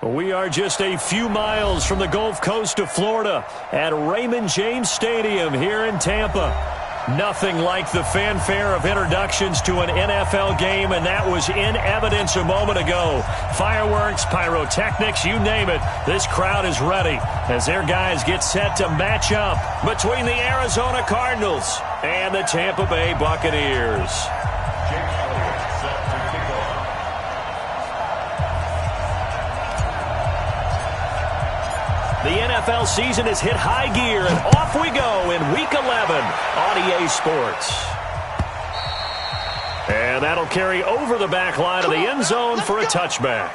We are just a few miles from the Gulf Coast of Florida at Raymond James Stadium here in Tampa. Nothing like the fanfare of introductions to an NFL game, and that was in evidence a moment ago. Fireworks, pyrotechnics, you name it. This crowd is ready as their guys get set to match up between the Arizona Cardinals and the Tampa Bay Buccaneers. The NFL season has hit high gear, and off we go in Week 11 on EA Sports. And that'll carry over the back line of the end zone for a touchback.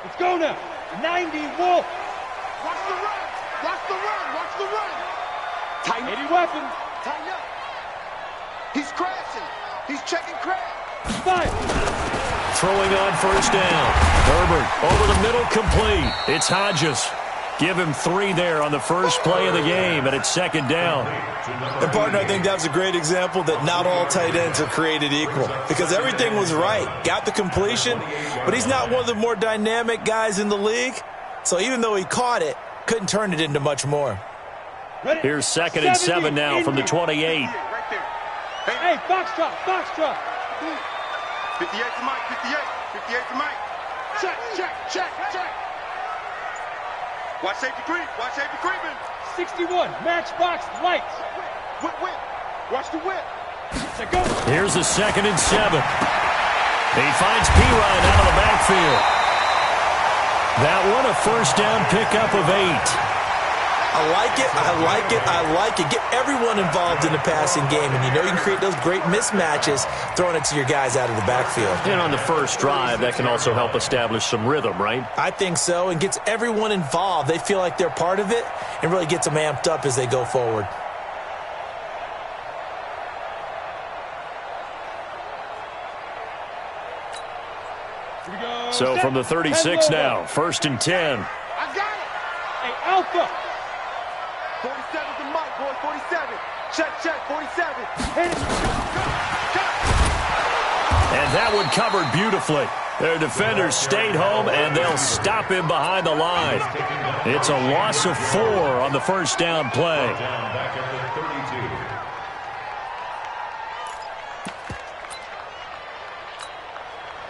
Let's go now. 90 Wolf. Watch the run. Watch the run. Watch the run. Tighten. 80 weapons. Tighten up. He's crashing. He's checking crash. Five. Throwing on first down. Herbert over the middle, complete. It's Hodges. Give him 3 there on the first play of the game, and it's second down. And, partner, I think that was a great example that not all tight ends are created equal because everything was right. Got the completion, but he's not one of the more dynamic guys in the league. So even though he caught it, couldn't turn it into much more. Here's second and 7 now from the 28. Right there. Hey, Foxtrot, Foxtrot. 58 to Mike, 58. 58 to Mike. Check, check, check, check. Watch safety creep. Watch safety creeping. 61, matchbox lights. Whip, whip. Watch the whip. Set go. Here's the second and 7. He finds P-Ryan out of the backfield. That one a first down pickup of 8. I like it, I like it, I like it. Get everyone involved in the passing game, and you know you can create those great mismatches throwing it to your guys out of the backfield. And on the first drive, that can also help establish some rhythm, right? I think so, and gets everyone involved. They feel like they're part of it and really gets them amped up as they go forward. So from the 36 now, first and 10. I got it. Hey, Alpha. 47 to Mike, boy. 47. Check, check. 47. Hit it. And that one covered beautifully. Their defenders stayed home, and they'll stop him behind the line. It's a loss of 4 on the first down play.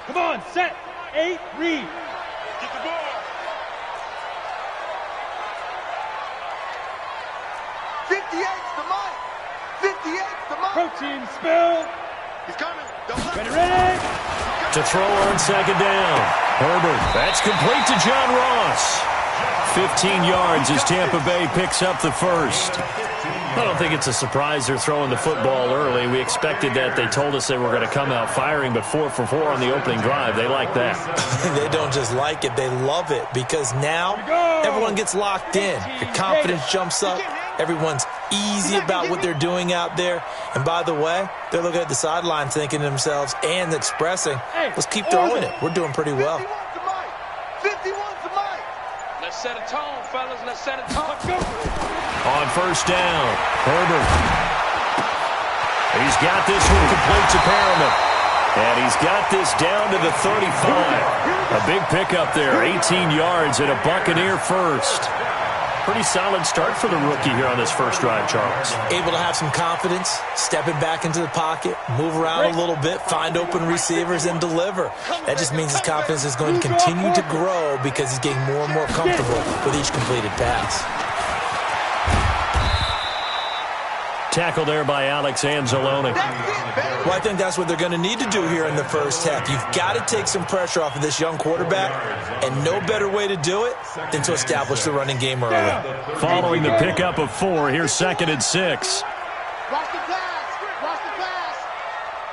Come on, set. 8, read. Get the ball. 58's the Mike. 58's the Mike. Protein spill. He's coming. Don't let Ready, ready. To throw on second down. Herbert, that's complete to John Ross. 15 yards as Tampa Bay picks up the first. I don't think it's a surprise they're throwing the football early. We expected that. They told us they were going to come out firing, but 4 for 4 on the opening drive. They like that. They don't just like it, they love it, because now everyone gets locked in. Your confidence jumps up. Everyone's easy about what they're doing out there. And by the way, they're looking at the sideline thinking to themselves and expressing, let's keep throwing it. We're doing pretty well. 51's the Mike. 51's the Mike. Let's set a tone, fellas. Let's set a tone. Let's go. On first down, Herbert. He's got this one complete to Perriman. And he's got this down to the 35. A big pickup there, 18 yards and a Buccaneer first. Pretty solid start for the rookie here on this first drive, Charles. Able to have some confidence, stepping back into the pocket, move around a little bit, find open receivers, and deliver. That just means his confidence is going to continue to grow because he's getting more and more comfortable with each completed pass. Tackle there by Alex Anzalone. Well, I think that's what they're going to need to do here in the first half. You've got to take some pressure off of this young quarterback, and no better way to do it than to establish the running game early. Following the pickup of 4, here's second and 6. Watch the pass. Watch the pass.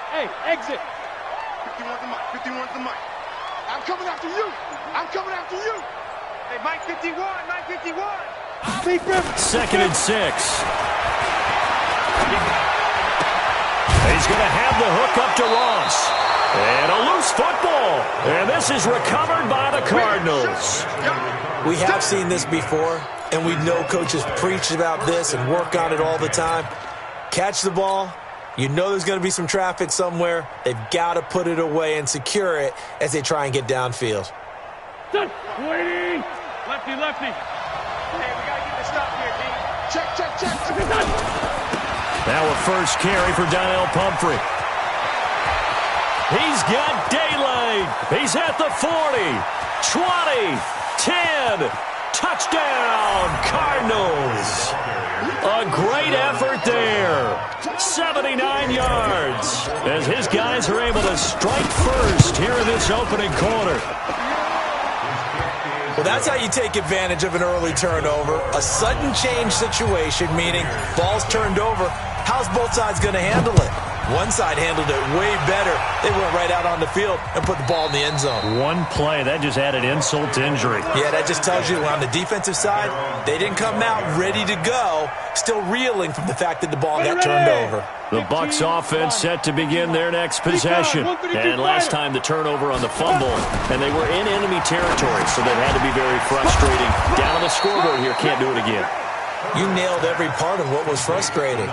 Hey, exit. 51's the Mike. 51's the Mike. I'm coming after you. I'm coming after you. Hey, Mike 51. Mike 51. Big Griffin. Second and 6. He's going to have the hook up to Ross. And a loose football. And this is recovered by the Cardinals. We have seen this before, and we know coaches preach about this and work on it all the time. Catch the ball. You know there's going to be some traffic somewhere. They've got to put it away and secure it as they try and get downfield. Waiting. Lefty, lefty. Hey, we got to get this stop here, D. Check. Now a first carry for Donnell Pumphrey. He's got daylight. He's at the 40, 20, 10. Touchdown, Cardinals. A great effort there. 79 yards as his guys are able to strike first here in this opening quarter. Well, that's how you take advantage of an early turnover. A sudden change situation, meaning ball's turned over. How's both sides going to handle it? One side handled it way better. They went right out on the field and put the ball in the end zone. One play, that just added insult to injury. Yeah, that just tells you on the defensive side, they didn't come out ready to go, still reeling from the fact that the ball got turned over. The Bucs offense set to begin their next possession. And last time the turnover on the fumble, and they were in enemy territory, so that had to be very frustrating. Down on the scoreboard here, can't do it again. You nailed every part of what was frustrating.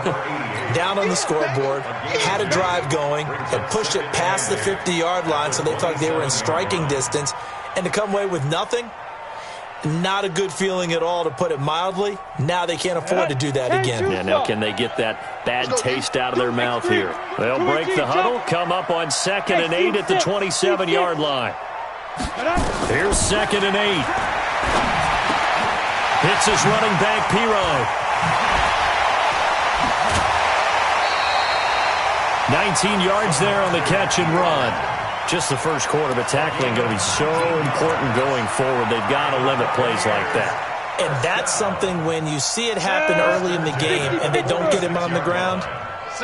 Down on the scoreboard, had a drive going, had pushed it past the 50-yard line so they felt like they were in striking distance, and to come away with nothing, not a good feeling at all, to put it mildly. Now they can't afford to do that again. Yeah, now can they get that bad taste out of their mouth here? They'll break the huddle, come up on 2nd and 8 at the 27-yard line. Here's 2nd and 8. Hits his running back, Pirine. 19 yards there on the catch and run. Just the first quarter, but tackling going to be so important going forward. They've got to limit plays like that. And that's something when you see it happen early in the game and they don't get him on the ground,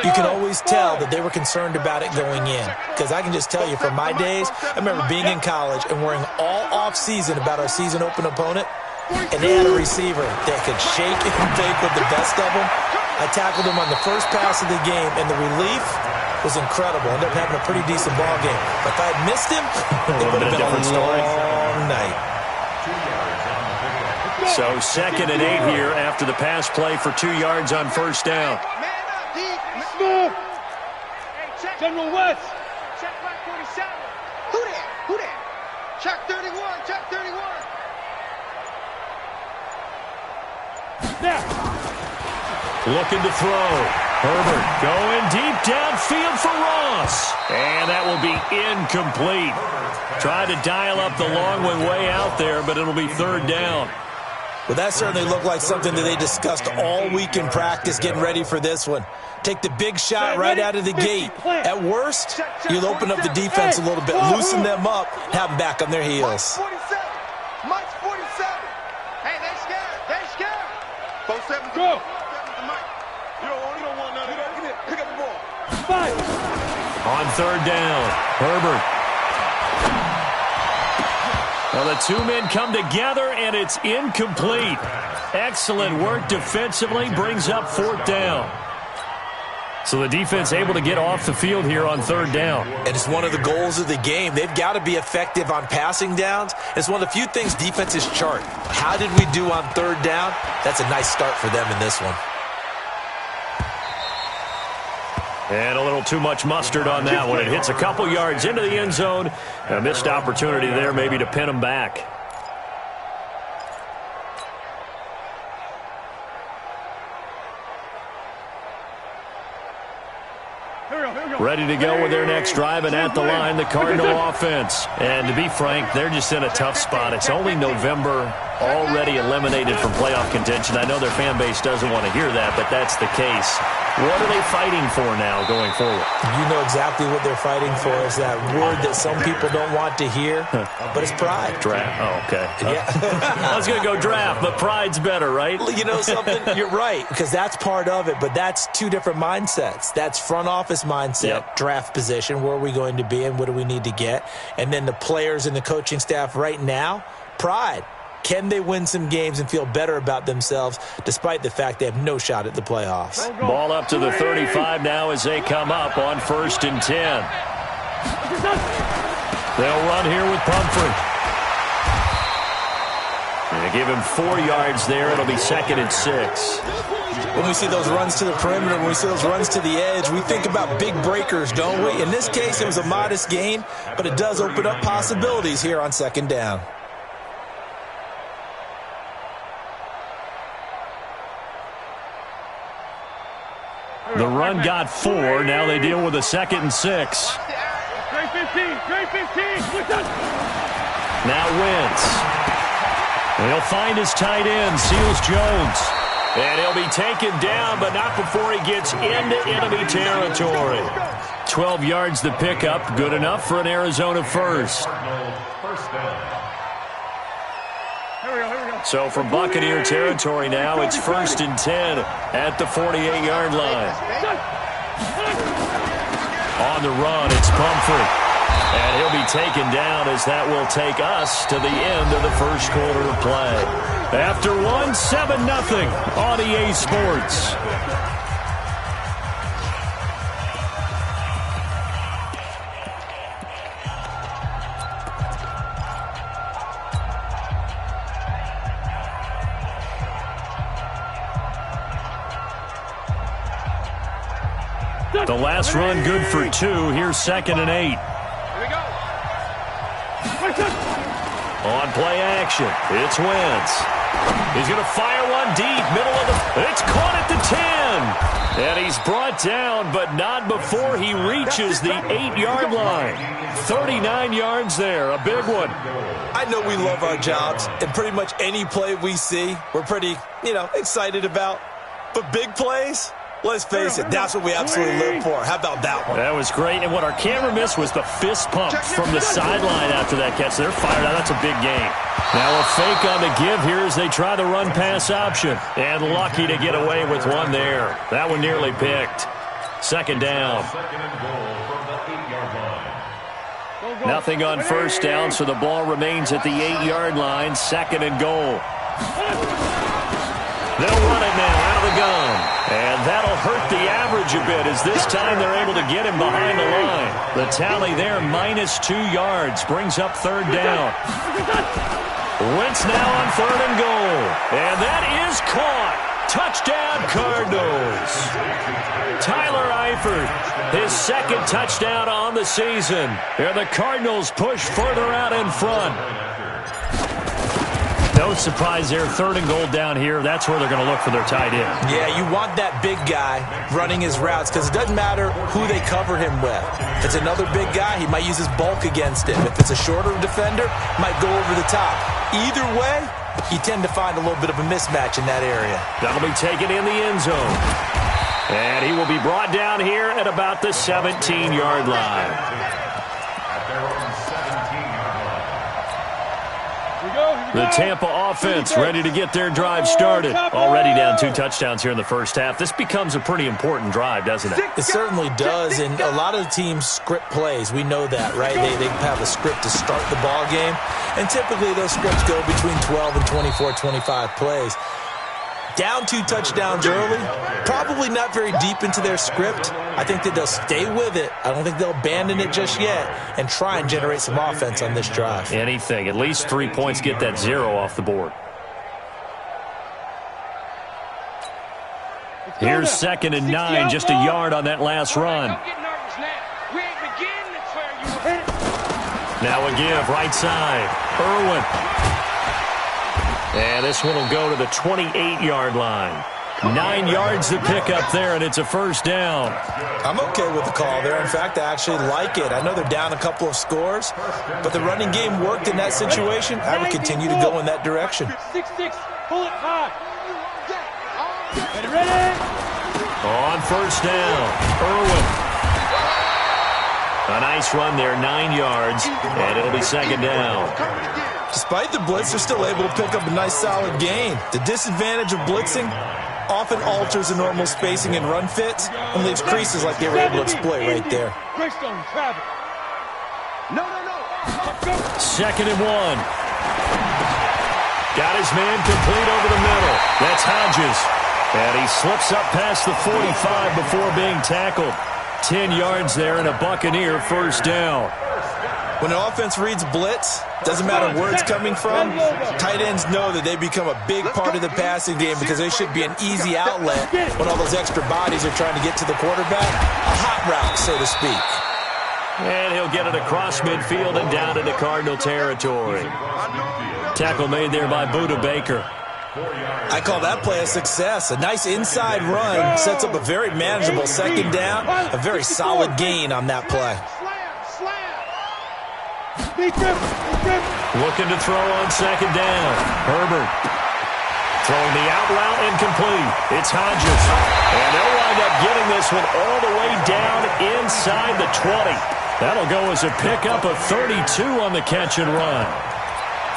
you can always tell that they were concerned about it going in. Because I can just tell you from my days, I remember being in college and worrying all off-season about our season open opponent. And they had a receiver that could shake and bake with the best of them. I tackled him on the first pass of the game, and the relief was incredible. Ended up having a pretty decent ball game. But if I had missed him, it would have been a long night. So 2nd and 8 here after the pass play for 2 yards on first down. Move. General West. Check 147. Who that? Check 31. Check 31. There. Looking to throw. Herbert going deep downfield for Ross. And that will be incomplete. Tried to dial up the long one way out there, but it'll be 3rd down. Well, that certainly looked like something that they discussed all week in practice getting ready for this one. Take the big shot right out of the gate. At worst, you'll open up the defense a little bit, loosen them up, have them back on their heels. Mike's 47. Hey, they scared. 47. Go. You don't want none of that. Pick up the ball. 5. On 3rd down, Herbert. Well, the two men come together, and it's incomplete. Excellent work defensively, brings up 4th down. So the defense able to get off the field here on 3rd down. And it's one of the goals of the game. They've got to be effective on passing downs. It's one of the few things defenses chart. How did we do on 3rd down? That's a nice start for them in this one. And a little too much mustard on that one. It hits a couple yards into the end zone. A missed opportunity there maybe to pin them back. Ready to go with their next drive, and at the line, the Cardinal offense. And to be frank, they're just in a tough spot. It's only November, already eliminated from playoff contention. I know their fan base doesn't want to hear that, but that's the case. What are they fighting for now going forward? You know exactly what they're fighting for. Is that word that some people don't want to hear, but it's pride. Draft. Oh, okay. Yeah. I was going to go draft, but pride's better, right? You know something? You're right, because that's part of it, but that's two different mindsets. That's front office mindset, draft position, where are we going to be and what do we need to get? And then the players and the coaching staff right now, pride. Can they win some games and feel better about themselves despite the fact they have no shot at the playoffs? Ball up to the 35 now as they come up on 1st and 10. They'll run here with Pumphrey. They give him 4 yards there. It'll be 2nd and 6. When we see those runs to the perimeter, when we see those runs to the edge, we think about big breakers, don't we? In this case, it was a modest gain, but it does open up possibilities here on 2nd down. The run got 4. Now they deal with a 2nd and 6. Trey 15, Trey 15. Now Wentz. He'll find his tight end, Seals Jones. And he'll be taken down, but not before he gets into enemy territory. 12 yards the pickup, good enough for an Arizona first. So from Buccaneer territory now, it's 1st and 10 at the 48-yard line. On the run, it's Pumphrey. And he'll be taken down as that will take us to the end of the first quarter of play. After 7-0 on EA Sports. The last run good for 2. Here's 2nd and 8. On play action, it's Wentz. He's going to fire one deep, middle of the... It's caught at the 10. And he's brought down, but not before he reaches the 8-yard line. 39 yards there, a big one. I know we love our jobs, and pretty much any play we see, we're pretty, excited about. But big plays... Let's face it, that's what we absolutely live for. How about that one? That was great. And what our camera missed was the fist pump from the sideline after that catch. They're fired out. That's a big game. Now a fake on the give here as they try the run-pass option. And lucky to get away with one there. That one nearly picked. 2nd down. Nothing on 1st down, so the ball remains at the 8-yard line. 2nd and goal. They'll run it now out of the gun. And that'll hurt the average a bit as this time they're able to get him behind the line. The tally there, -2 yards, brings up 3rd down. Wentz now on 3rd and goal. And that is caught. Touchdown, Cardinals. Tyler Eifert, his 2nd touchdown on the season. And the Cardinals push further out in front. No surprise there, 3rd and goal down here. That's where they're going to look for their tight end. Yeah, you want that big guy running his routes because it doesn't matter who they cover him with. If it's another big guy, he might use his bulk against him. If it's a shorter defender, might go over the top. Either way, you tend to find a little bit of a mismatch in that area. That'll be taken in the end zone. And he will be brought down here at about the 17-yard line. The Tampa offense ready to get their drive started. Already down 2 touchdowns here in the first half. This becomes a pretty important drive, doesn't it? It certainly does, and a lot of the teams script plays. We know that, right? They have a script to start the ball game, and typically those scripts go between 12 and 24, 25 plays. Down 2 touchdowns early, probably not very deep into their script. I think that they'll stay with it. I don't think they'll abandon it just yet and try and generate some offense on this drive. Anything. At least 3 points, get that 0 off the board. Here's 2nd and 9, just a yard on that last run. Now a give, right side. Irwin. And this one will go to the 28-yard line. 9 yards to pick up there, and it's a first down. I'm okay with the call there. In fact, I actually like it. I know they're down a couple of scores, but the running game worked in that situation. I would continue to go in that direction. 6-6, pull it high. Ready? On first down, Irwin. A nice run there, 9 yards, and it'll be 2nd down. Despite the blitz, they're still able to pick up a nice solid gain. The disadvantage of blitzing often alters the normal spacing and run fits and leaves creases like they were able to exploit right there. Greystone, Travis. No. 2nd and 1. Got his man complete over the middle. That's Hodges. And he slips up past the 45 before being tackled. 10 yards there and a Buccaneer first down. When an offense reads blitz, doesn't matter where it's coming from, tight ends know that they become a big part of the passing game because they should be an easy outlet when all those extra bodies are trying to get to the quarterback. A hot route, so to speak. And he'll get it across midfield and down into Cardinal territory. Tackle made there by Budda Baker. I call that play a success. A nice inside run sets up a very manageable second down. A very solid gain on that play. Looking to throw on second down. Herbert throwing the out route incomplete. It's Hodges. And they'll wind up getting this one all the way down inside the 20. That'll go as a pickup of 32 on the catch and run.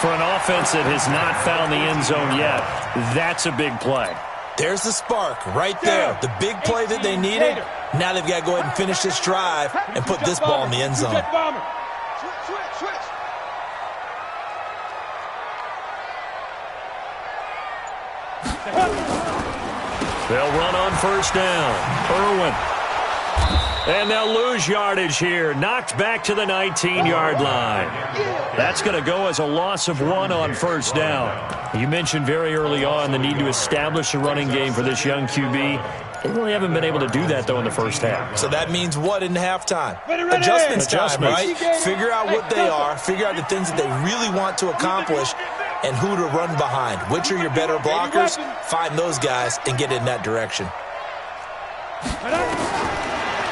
For an offense that has not found the end zone yet, that's a big play. There's the spark right there. The big play that they needed. Now they've got to go ahead and finish this drive and put this ball in the end zone. They'll run on first down. Irwin. And they'll lose yardage here. Knocked back to the 19-yard line. That's going to go as a loss of 1 on first down. You mentioned very early on the need to establish a running game for this young QB. They really haven't been able to do that, though, in the first half. So that means what in halftime? Adjustments time, right? Figure out what they are. Figure out the things that they really want to accomplish and who to run behind. Which are your better blockers? Find those guys and get in that direction.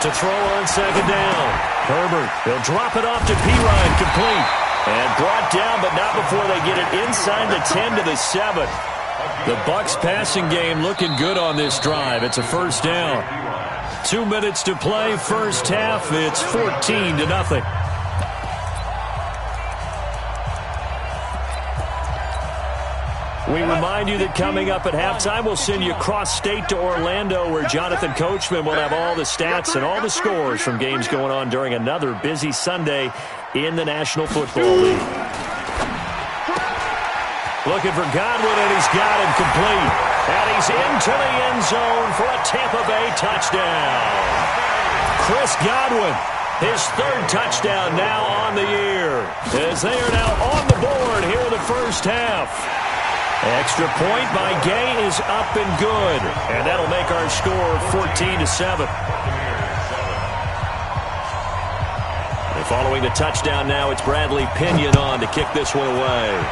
To throw on second down. Herbert, he'll drop it off to Pirine, complete. And brought down, but not before they get it inside the 10 to the 7. The Bucs passing game looking good on this drive. It's a first down. 2 minutes to play, first half. It's 14-0. We remind you that coming up at halftime, we'll send you cross-state to Orlando, where Jonathan Coachman will have all the stats and all the scores from games going on during another busy Sunday in the National Football League. Looking for Godwin, and he's got him complete. And he's into the end zone for a Tampa Bay touchdown. Chris Godwin, his third touchdown now on the year, as they are now on the board here in the first half. Extra point by Gay is up and good. And that'll make our score 14-7. And following the touchdown now, it's Bradley Pinion on to kick this one away.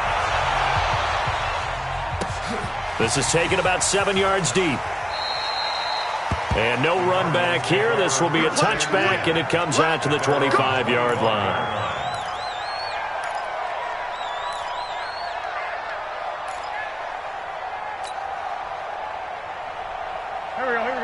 This is taken about 7 yards deep. And no run back here. This will be a touchback, and it comes out to the 25-yard line.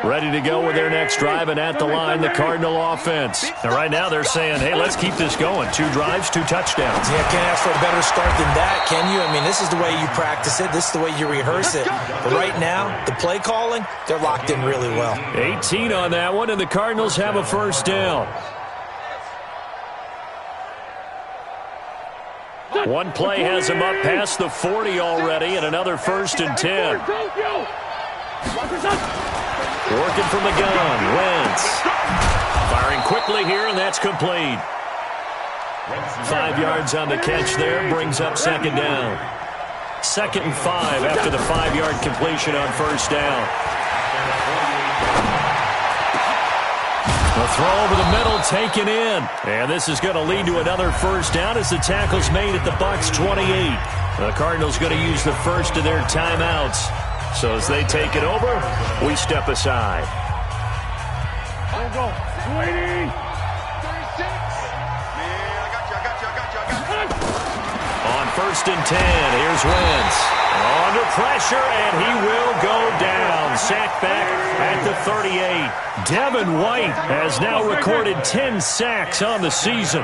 Ready to go with their next drive, and at the line, the Cardinal offense. Now, right now, they're saying, hey, let's keep this going. 2 drives, 2 touchdowns. Yeah, can't ask for a better start than that, can you? I mean, this is the way you practice it. This is the way you rehearse it. But right now, the play calling, they're locked in really well. 18 on that one, and the Cardinals have a first down. One play has him up past the 40 already, and another 1st and 10. Working from the gun, Wentz. Firing quickly here, and that's complete. 5 yards on the catch there, brings up second down. 2nd and 5 after the 5-yard completion on first down. The throw over the middle, taken in. And this is going to lead to another first down as the tackle's made at the Bucs 28. The Cardinals going to use the first of their timeouts. So as they take it over, we step aside. On 1st and 10, here's Wentz. Under pressure, and he will go down. Sacked back at the 38. Devin White has now recorded 10 sacks on the season.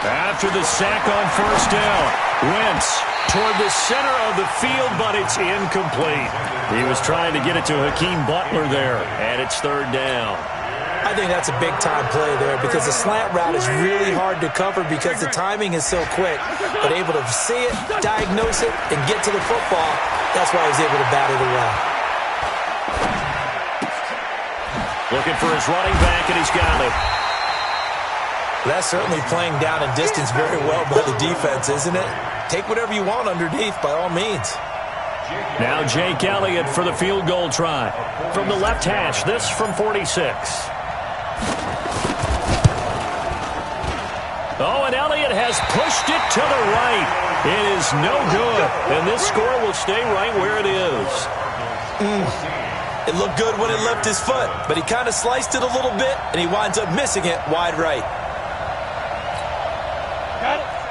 After the sack on first down, Wentz toward the center of the field, but it's incomplete. He was trying to get it to Hakeem Butler there, and it's 3rd down. I think that's a big-time play there because the slant route is really hard to cover because the timing is so quick. But able to see it, diagnose it, and get to the football, that's why he was able to bat it away. Looking for his running back, and he's got it. That's certainly playing down and distance very well by the defense, isn't it? Take whatever you want underneath, by all means. Now Jake Elliott for the field goal try. From the left hash, this from 46. Oh, and Elliott has pushed it to the right. It is no good, and this score will stay right where it is. It looked good when it left his foot, but he kind of sliced it a little bit, and he winds up missing it wide right.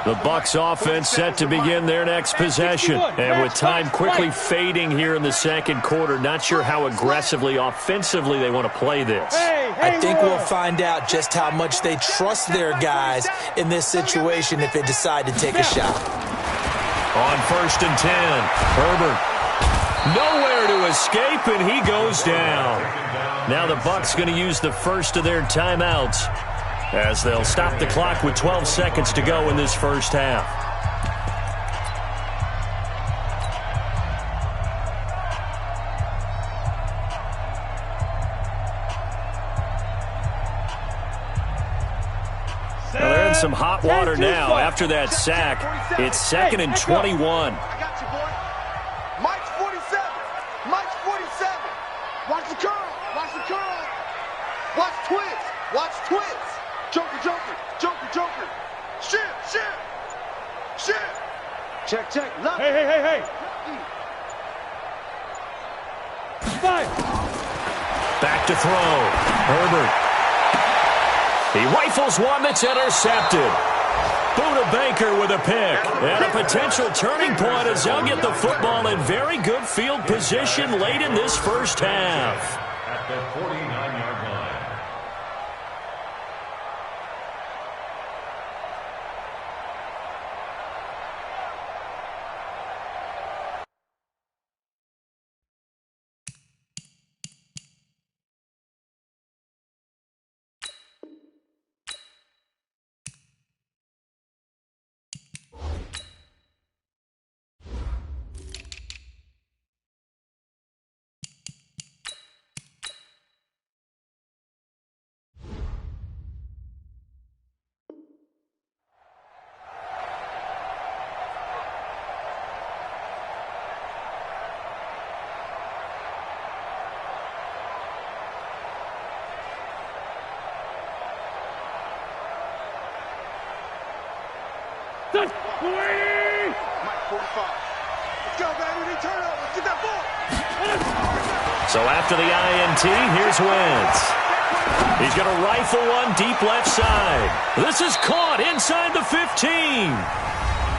The Bucs offense set to begin their next possession. And with time quickly fading here in the second quarter, not sure how aggressively, offensively they want to play this. I think we'll find out just how much they trust their guys in this situation if they decide to take a shot. On 1st and 10, Herbert. Nowhere to escape, and he goes down. Now the Bucs going to use the first of their timeouts, as they'll stop the clock with 12 seconds to go in this first half. Well, they're in some hot water now after that sack. It's 2nd and 21. I got you, boy. Mike's 47. Mike's 47. Watch the curl. Watch the curl. Watch twist. Watch twist. Joker, Joker, Joker, Joker. Shift, shift, shift. Check, check. Love Hey, hey, hey, hey. 5. Back to throw. Herbert. He rifles one that's intercepted. Buda Baker with a pick. And a potential turning point as they'll get the football in very good field position late in this first half. At the 49-yard line. Mike 45. Let's go, baby. We turn over. Let's get that ball. So after the INT, here's Wentz. He's going to rifle one deep left side. This is caught inside the 15.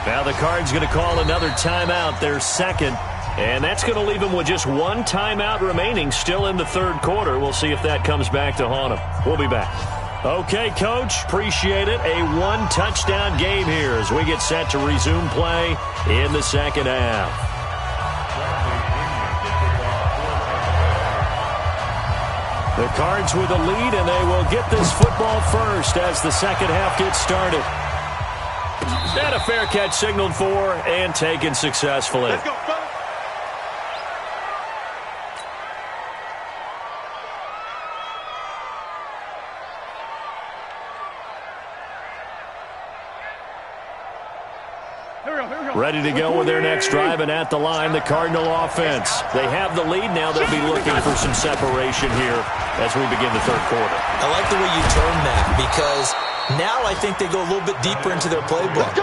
Now the Cards going to call another timeout, their second. And that's going to leave them with just one timeout remaining still in the third quarter. We'll see if that comes back to haunt them. We'll be back. Okay, Coach, appreciate it. A one-touchdown game here as we get set to resume play in the second half. The Cards with a lead, and they will get this football first as the second half gets started. And a fair catch signaled for and taken successfully. Let's go, fellas. Ready to go with their next drive, and at the line, the Cardinal offense. They have the lead. Now they'll be looking for some separation here as we begin the third quarter. I like the way you term that because now I think they go a little bit deeper into their playbook.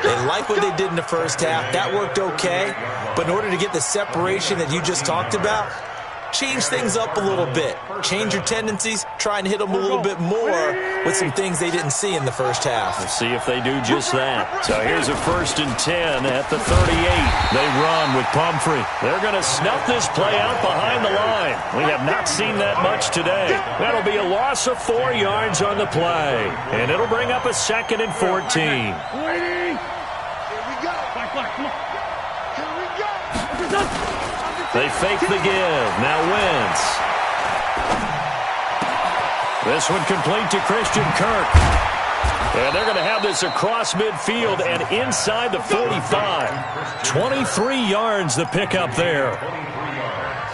They like what they did in the first half. That worked okay. But in order to get the separation that you just talked about, change things up a little bit. Change your tendencies. Try and hit them a little bit more with some things they didn't see in the first half. Let's see if they do just that. So here's a 1st and 10 at the 38. They run with Pumphrey. They're going to snuff this play out behind the line. We have not seen that much today. That'll be a loss of 4 yards on the play. And it'll bring up a 2nd and 14. Here we go. Come on. Here we go. They fake the give. Now Wentz. This one complete to Christian Kirk. And they're going to have this across midfield and inside the 45. 23 yards the pickup there.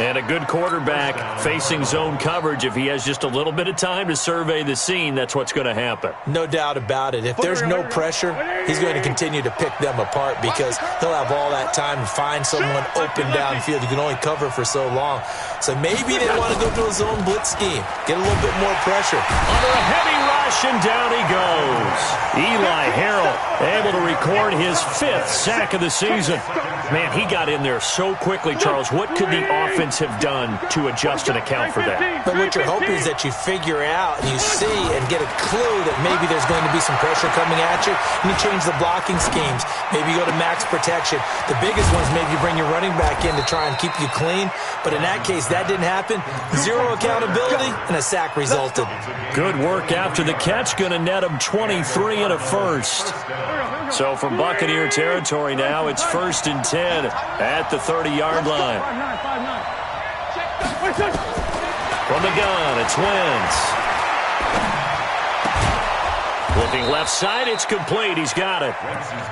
And a good quarterback facing zone coverage. If he has just a little bit of time to survey the scene, that's what's going to happen. No doubt about it. If there's no pressure, he's going to continue to pick them apart because he'll have all that time to find someone open downfield. You can only cover for so long. So maybe they want to go to a zone blitz scheme, get a little bit more pressure. Under a heavy rush, and down he goes. Eli Harrell able to record his 5th sack of the season. Man, he got in there so quickly, Charles. What could the offense have done to adjust and account for that? But what you're hoping is that you figure out and you see and get a clue that maybe there's going to be some pressure coming at you, and you change the blocking schemes. Maybe you go to max protection. The biggest one is maybe you bring your running back in to try and keep you clean. But in that case, that didn't happen. Zero accountability, and a sack resulted. Good work after the catch. Going to net him 23 and a first. So from Buccaneer territory now, it's 1st and 10 at the 30-yard line. From the gun, it's Wentz. Looking left side, it's complete. He's got it.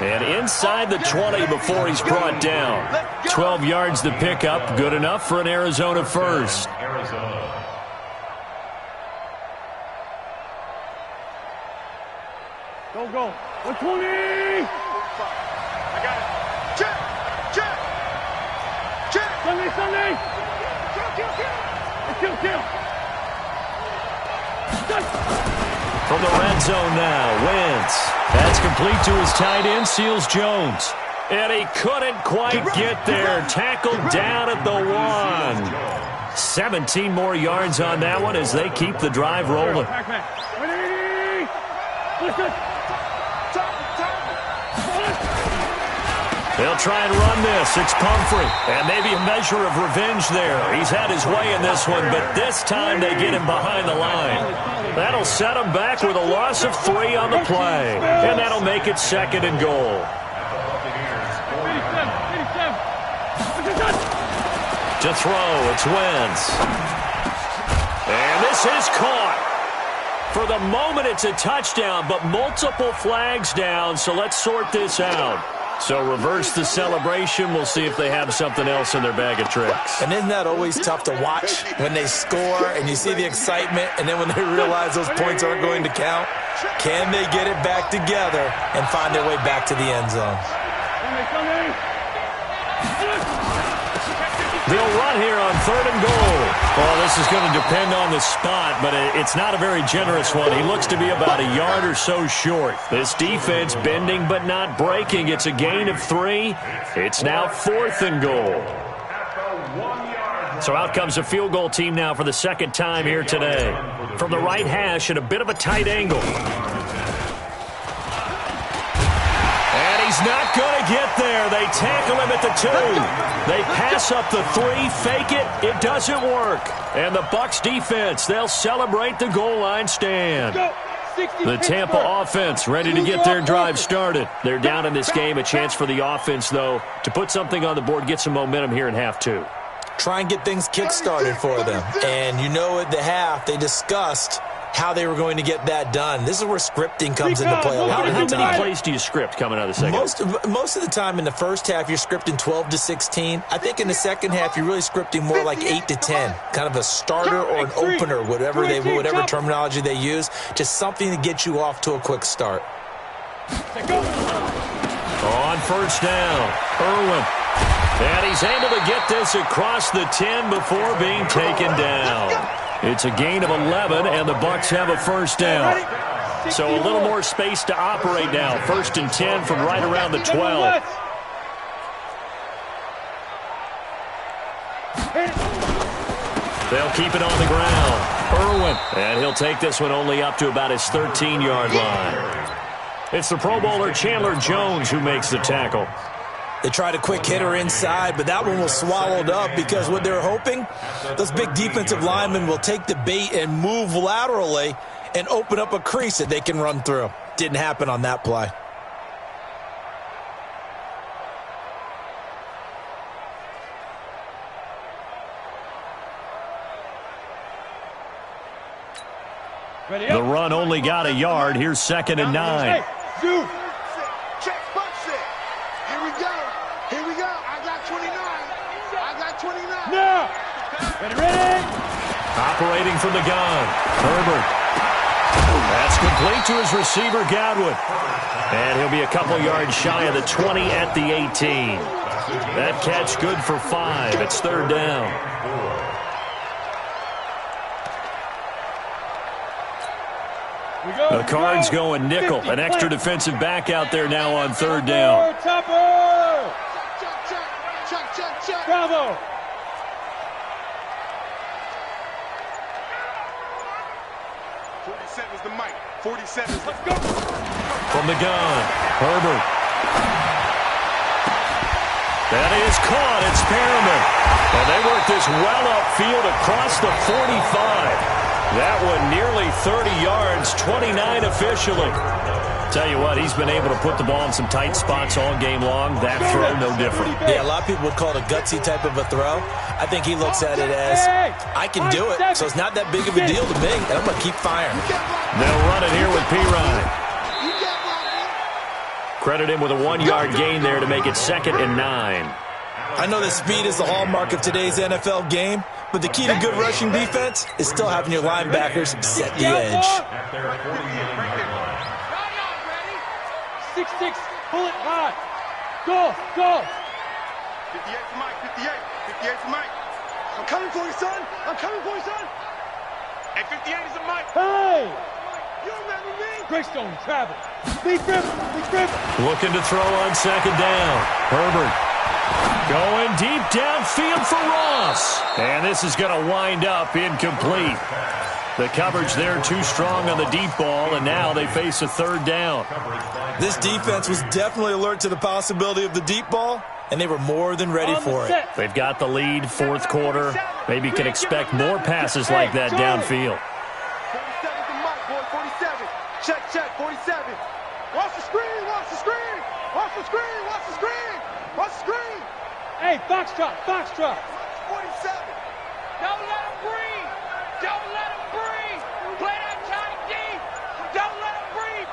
And inside the 20 before he's brought down. 12 yards the pickup. Good enough for an Arizona first. Go. 120. I got it. Check. Sunday. Kill. From the red zone now, Wentz. That's complete to his tight end, Seals Jones. And he couldn't quite get there. Tackled down at the 1. 17 more yards on that one as they keep the drive rolling. They'll try and run this. It's Pumphrey. And maybe a measure of revenge there. He's had his way in this one, but this time they get him behind the line. That'll set him back with a loss of 3 on the play. And that'll make it 2nd and goal. To throw, it's Wentz. And this is caught. For the moment, it's a touchdown, but multiple flags down, so let's sort this out. So reverse the celebration. We'll see if they have something else in their bag of tricks. And isn't that always tough to watch when they score and you see the excitement, and then when they realize those points aren't going to count? Can they get it back together and find their way back to the end zone? They'll run here on 3rd and goal. Well, this is going to depend on the spot, but it's not a very generous one. He looks to be about a yard or so short. This defense bending but not breaking. It's a gain of 3. It's now 4th and goal. So out comes a field goal team now for the 2nd time here today. From the right hash at a bit of a tight angle. He's not going to get there. They tackle him at the 2. They pass up the 3, fake it. It doesn't work. And the Bucs defense, they'll celebrate the goal line stand. The Tampa offense ready to get their drive started. They're down in this game. A chance for the offense, though, to put something on the board, get some momentum here in half 2. Try and get things kick-started for them. And you know at the half, they discussed how they were going to get that done. This is where scripting comes into play a lot of the time. How many plays do you script coming out of the second? Most of the time in the first half, you're scripting 12 to 16. I think in the second half, you're really scripting more like 8 to 10. Kind of a starter or an opener, whatever terminology they use. Just something to get you off to a quick start. On 1st down, Irwin. And he's able to get this across the 10 before being taken down. It's a gain of 11, and the Bucs have a 1st down. So a little more space to operate now. 1st and 10 from right around the 12. They'll keep it on the ground. Irwin, and he'll take this one only up to about his 13-yard line. It's the Pro Bowler Chandler Jones who makes the tackle. They tried a quick hitter inside, but that one was swallowed up because what they're hoping, those big defensive linemen will take the bait and move laterally and open up a crease that they can run through. Didn't happen on that play. The run only got a yard. Here's 2nd and 9. Zoom. Check Bucs it. Here we go. Here we go. I got 29. I got 29. Now. Ready. Operating from the gun. Herbert. That's complete to his receiver, Godwin. And he'll be a couple yards shy of the 20 at the 18. That catch good for 5. It's 3rd down. The Cards going nickel. An extra defensive back out there now on 3rd down. Topper. Check. Bravo. Is the mic. 47. Let's go. From the gun, Herbert. That is caught. It's Perriman. And they work this well upfield across the 45. That one nearly 30 yards, 29 officially. Tell you what, he's been able to put the ball in some tight spots all game long. That throw, no different. Yeah, a lot of people would call it a gutsy type of a throw. I think he looks at it as, I can do it, so it's not that big of a deal to me, and I'm going to keep firing. They'll run it here with Pirine. Credit him with a 1-yard gain there to make it 2nd and 9. I know that speed is the hallmark of today's NFL game, but the key to good rushing defense is still having your linebackers set the edge. 6-6, pull it high. Go. 58 for Mike. 58 for Mike. I'm coming for you, son. Hey, 58 is a Mike. Hey. You remember me? Greystone travel. Big Griffin. Looking to throw on 2nd down. Herbert going deep downfield for Ross. And this is going to wind up incomplete. The coverage there too strong on the deep ball, and now they face a 3rd down. This defense was definitely alert to the possibility of the deep ball, and they were more than ready for it. They've got the lead, 4th quarter. Maybe can expect more passes like that downfield. 47 for Mike, boy. 47. Check. 47. Watch the screen. Watch the screen. Hey, Foxtrot. 47. Don't let him breathe. Play that tight deep. Don't let him breathe.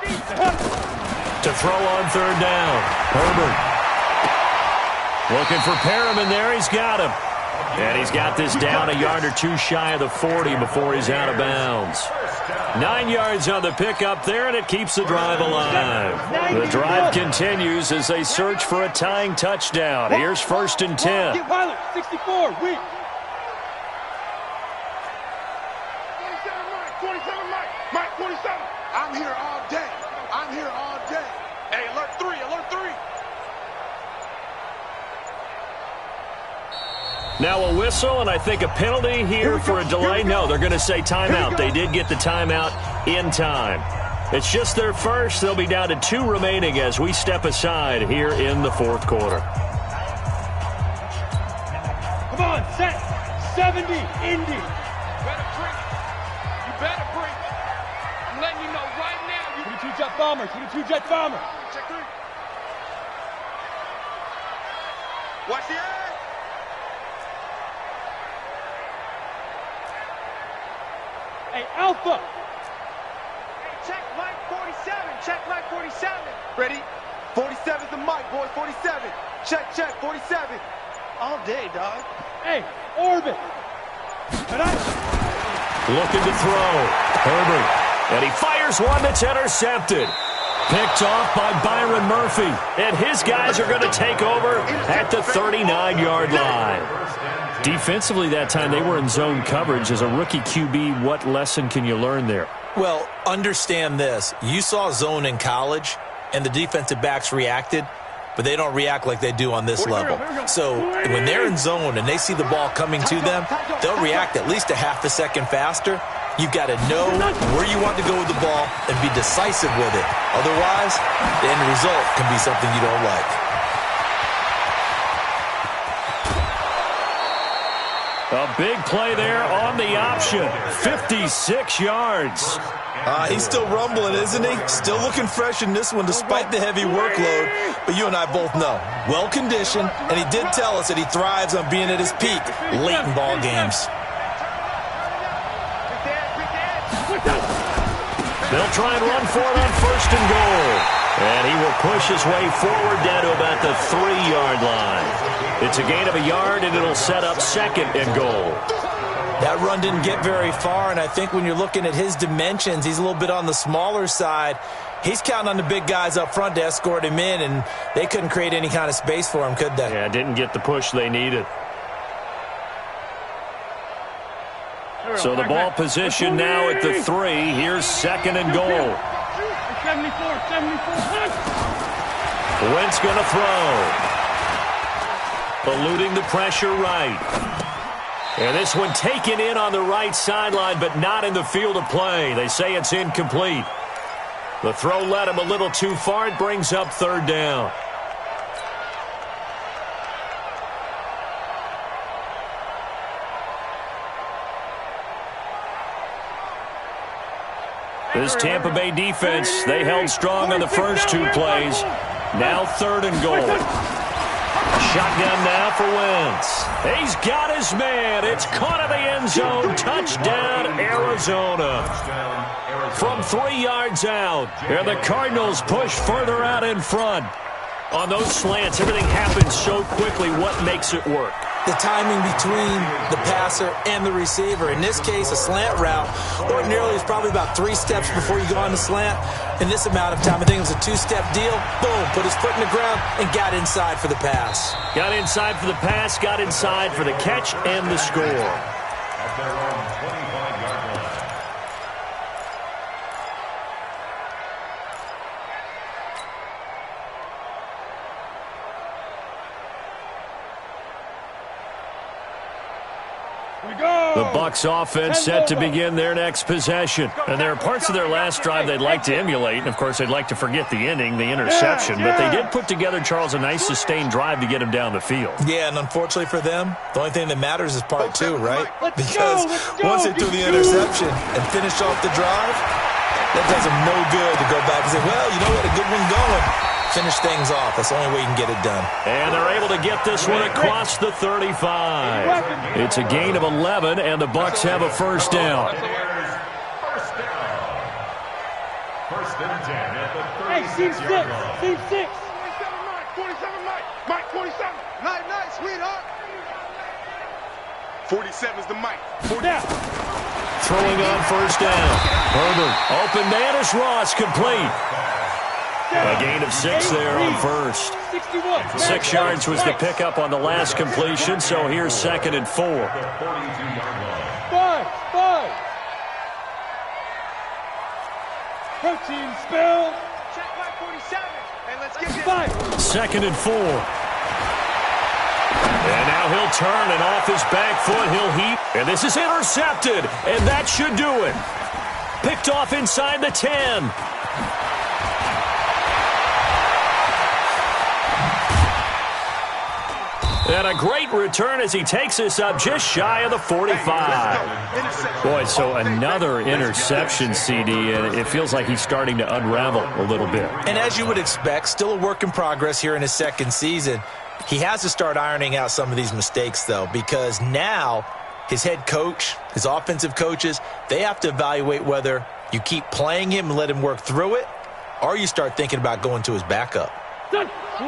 To throw on 3rd down. Herbert. Looking for Perriman there. He's got him. And he's got this down a yard or 2 shy of the 40 before he's out of bounds. 9 yards on the pickup there, and it keeps the drive alive. The drive continues as they search for a tying touchdown. Here's 1st and 10. Get violent. 64, weak. 27 Mike. 47. I'm here all day. Hey, alert 3. Now a whistle, and I think a penalty here for a delay. No, they're going to say timeout. They did get the timeout in time. It's just their first. They'll be down to 2 remaining as we step aside here in the 4th quarter. Come on, set. 70, Indy. You better breathe. I'm letting you know right now. 22 jet bomber. Check 3. Watch the edge. Hey, Alpha. Check Mike 47. Ready? 47's the mic, boy. 47. Check. 47. All day, dog. Hey, Orbit. Looking to throw. Herbert. And he fires one that's intercepted. Picked off by Byron Murphy. And his guys are going to take over at the 39-yard line. Defensively that time, they were in zone coverage. As a rookie QB, what lesson can you learn there? Well, understand this. You saw zone in college, and the defensive backs reacted, but they don't react like they do on this level. So when they're in zone and they see the ball coming to them, they'll react at least a half a second faster. You've got to know where you want to go with the ball and be decisive with it. Otherwise, the end result can be something you don't like. A big play there on the option. 56 yards. He's still rumbling, isn't he? Still looking fresh in this one despite the heavy workload. But you and I both know, well-conditioned, and he did tell us that he thrives on being at his peak late in ball games. They'll try and run for it on 1st and goal. And he will push his way forward down to about the 3-yard line. It's a gain of a yard, and it'll set up 2nd and goal. That run didn't get very far, and I think when you're looking at his dimensions, he's a little bit on the smaller side. He's counting on the big guys up front to escort him in, and they couldn't create any kind of space for him, could they? Yeah, didn't get the push they needed. So the ball position now at the 3. Here's 2nd and goal. 74. Wentz going to throw. Eluding the pressure right. And this one taken in on the right sideline, but not in the field of play. They say it's incomplete. The throw led him a little too far. It brings up 3rd down. This Tampa Bay defense, they held strong on the first 2 plays. Now 3rd and goal. Shotgun now for Wentz. He's got his man. It's caught in the end zone. Touchdown, Arizona. From 3 yards out. And the Cardinals push further out in front. On those slants, everything happens so quickly. What makes it work? The timing between the passer and the receiver. In this case, a slant route ordinarily is probably about 3 steps before you go on the slant. In this amount of time, I think it was a 2-step deal. Boom, put his foot in the ground and got inside for the pass. Got inside for the pass, got inside for the catch and the score. At their own 25-yard line. The Bucs offense set to begin their next possession. And there are parts of their last drive they'd like to emulate. And, of course, they'd like to forget the ending, the interception. But they did put together, Charles, a nice sustained drive to get him down the field. Yeah, and unfortunately for them, the only thing that matters is part 2, right? Because once they threw the interception and finished off the drive, that does them no good to go back and say, well, you know what, a good one going. Finish things off. That's the only way you can get it done. And they're able to get this one across the 35. It's a gain of 11, and the Bucs have a 1st down. First and 10 at the Hey, team 6. 36-yard line. Team 6. 27 Mike, 27 Mike. Mike 27. Night, night, sweetheart. 47 is the Mike. Throwing on 1st down. Herbert, open man is Ross, complete. A gain of 6 there on 1st. 61. 6 yards was the pickup on the last completion, so here's 2nd and 4. 42-yard line. 5. Protein spill. Check Mike 47. And let's get this. 5. 2nd and 4. And now he'll turn, and off his back foot, he'll heat. And this is intercepted, and that should do it. Picked off inside the 10. And a great return as he takes us up just shy of the 45. Boy, so another interception, CD, and it feels like he's starting to unravel a little bit. And as you would expect, still a work in progress here in his 2nd season. He has to start ironing out some of these mistakes, though, because now his head coach, his offensive coaches, they have to evaluate whether you keep playing him and let him work through it, or you start thinking about going to his backup.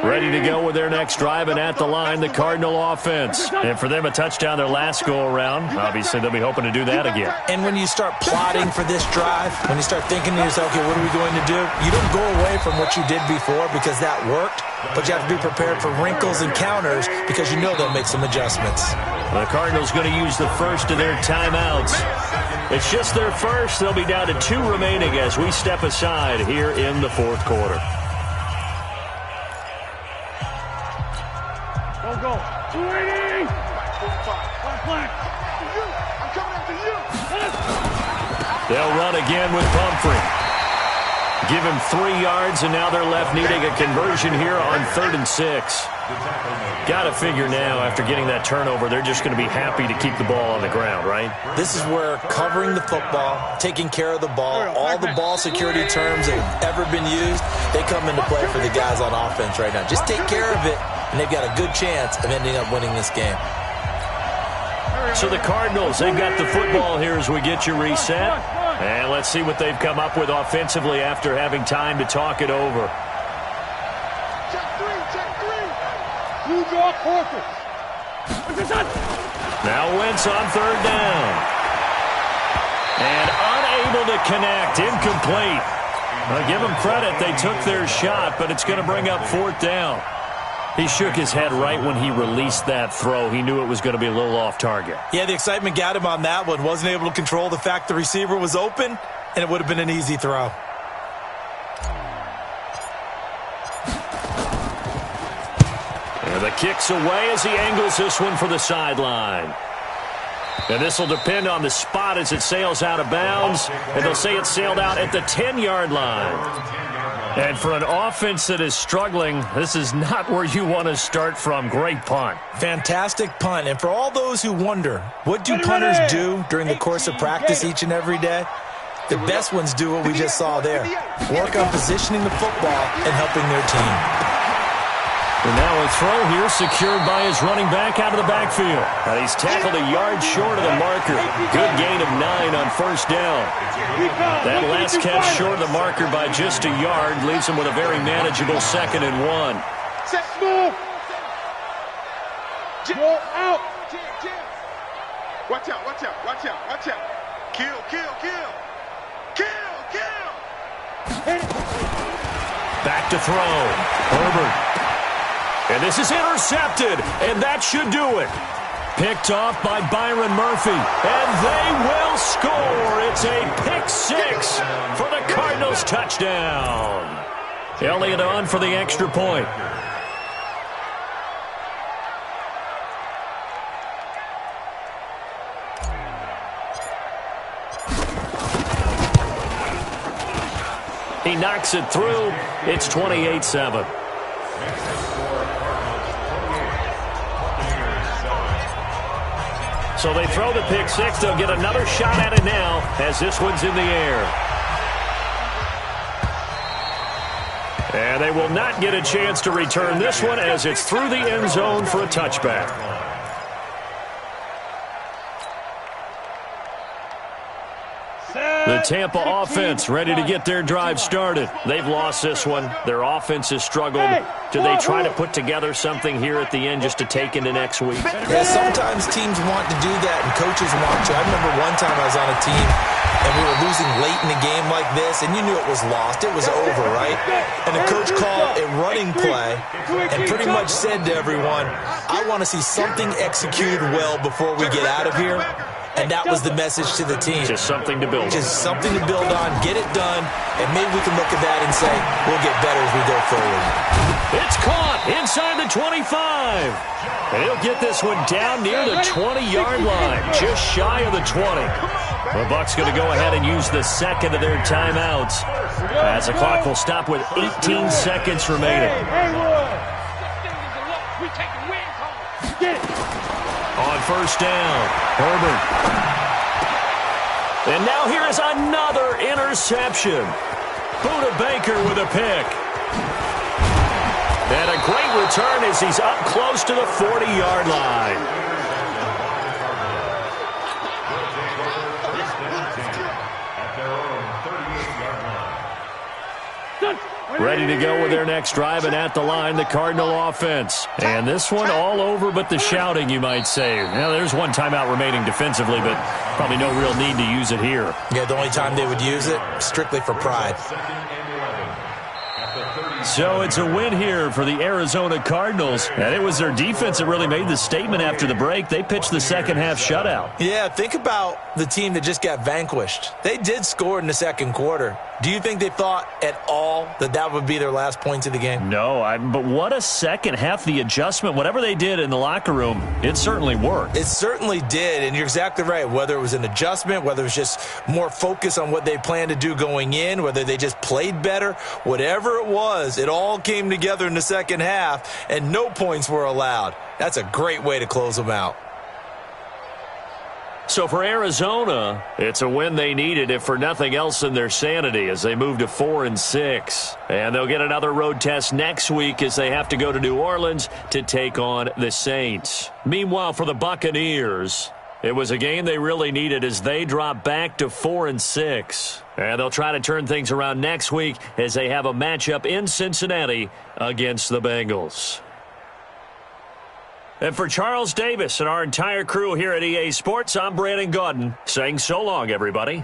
Ready to go with their next drive, and at the line, the Cardinal offense. And for them, a touchdown their last go-around. Obviously, they'll be hoping to do that again. And when you start plotting for this drive, when you start thinking to yourself, okay, what are we going to do? You don't go away from what you did before because that worked, but you have to be prepared for wrinkles and counters because you know they'll make some adjustments. The Cardinals going to use the first of their timeouts. It's just their first. They'll be down to 2 remaining as we step aside here in the 4th quarter. Go. 280. I'm coming after you. They'll run again with Pumphrey. Give him 3 yards, and now they're left needing a conversion here on 3rd and 6. Got to figure now, after getting that turnover, they're just going to be happy to keep the ball on the ground, right? This is where covering the football, taking care of the ball, all the ball security terms that have ever been used, they come into play for the guys on offense right now. Just take care of it, and they've got a good chance of ending up winning this game. So the Cardinals, they've got the football here as we get you reset. And let's see what they've come up with offensively after having time to talk it over. Check three. Blue draw quarters. Now Wentz on third down. And unable to connect. Incomplete. I'll give them credit. They took their shot, but it's going to bring up fourth down. He shook his head right when he released that throw. He knew it was going to be a little off target. Yeah, the excitement got him on that one. Wasn't able to control the fact the receiver was open, and it would have been an easy throw. And the kick's away as he angles this one for the sideline. And this will depend on the spot as it sails out of bounds. And they'll say it sailed out at the 10-yard line. And for an offense that is struggling, this is not where you want to start from. Great punt. Fantastic punt. And for all those who wonder, what do punters do during the course of practice each and every day? The best ones do what we just saw there. Work on positioning the football and helping their team. And now a throw here secured by his running back out of the backfield. And he's tackled a yard short of the marker. Good gain of 9 on first down. That last catch short of the marker by just a yard leaves him with a very manageable 2nd and 1. Set smooth. Roll out. Watch out. Kill. Back to throw. Herbert. And this is intercepted, and that should do it. Picked off by Byron Murphy, and they will score. It's a pick 6 for the Cardinals touchdown. Elliott on for the extra point. He knocks it through. It's 28-7. So they throw the pick 6. They'll get another shot at it now as this one's in the air. And they will not get a chance to return this one as it's through the end zone for a touchback. The Tampa offense ready to get their drive started. They've lost this one. Their offense has struggled. Do they try to put together something here at the end just to take into next week? Yeah, sometimes teams want to do that and coaches want to. I remember one time I was on a team and we were losing late in a game like this, and you knew it was lost. It was over, right? And the coach called a running play and pretty much said to everyone, I want to see something executed well before we get out of here. And that was the message to the team. Just something to build on. Just something to build on, get it done, and maybe we can look at that and say, we'll get better as we go forward. It's caught inside the 25. And he'll get this one down near the 20-yard line, just shy of the 20. The Bucs going to go ahead and use the second of their timeouts as the clock will stop with 18 seconds remaining. On first down, Herbert. And now here is another interception. Buda Baker with a pick. And a great return as he's up close to the 40-yard line. Ready to go with their next drive, and at the line, the Cardinal offense. And this one all over but the shouting, you might say. Now, there's one timeout remaining defensively, but probably no real need to use it here. Yeah, the only time they would use it, strictly for pride. So it's a win here for the Arizona Cardinals, and it was their defense that really made the statement after the break. They pitched the second-half shutout. Yeah, think about the team that just got vanquished. They did score in the second quarter. Do you think they thought at all that that would be their last points of the game? No, but what a second half. The adjustment, whatever they did in the locker room, it certainly worked. It certainly did, and you're exactly right. Whether it was an adjustment, whether it was just more focus on what they planned to do going in, whether they just played better, whatever it was, it all came together in the second half, and no points were allowed. That's a great way to close them out. So for Arizona, it's a win they needed, if for nothing else than their sanity, as they move to 4-6. And they'll get another road test next week as they have to go to New Orleans to take on the Saints. Meanwhile, for the Buccaneers, It was a game they really needed as they drop back to 4-6. And they'll try to turn things around next week as they have a matchup in Cincinnati against the Bengals. And for Charles Davis and our entire crew here at EA Sports, I'm Brandon Gaudin saying so long, everybody.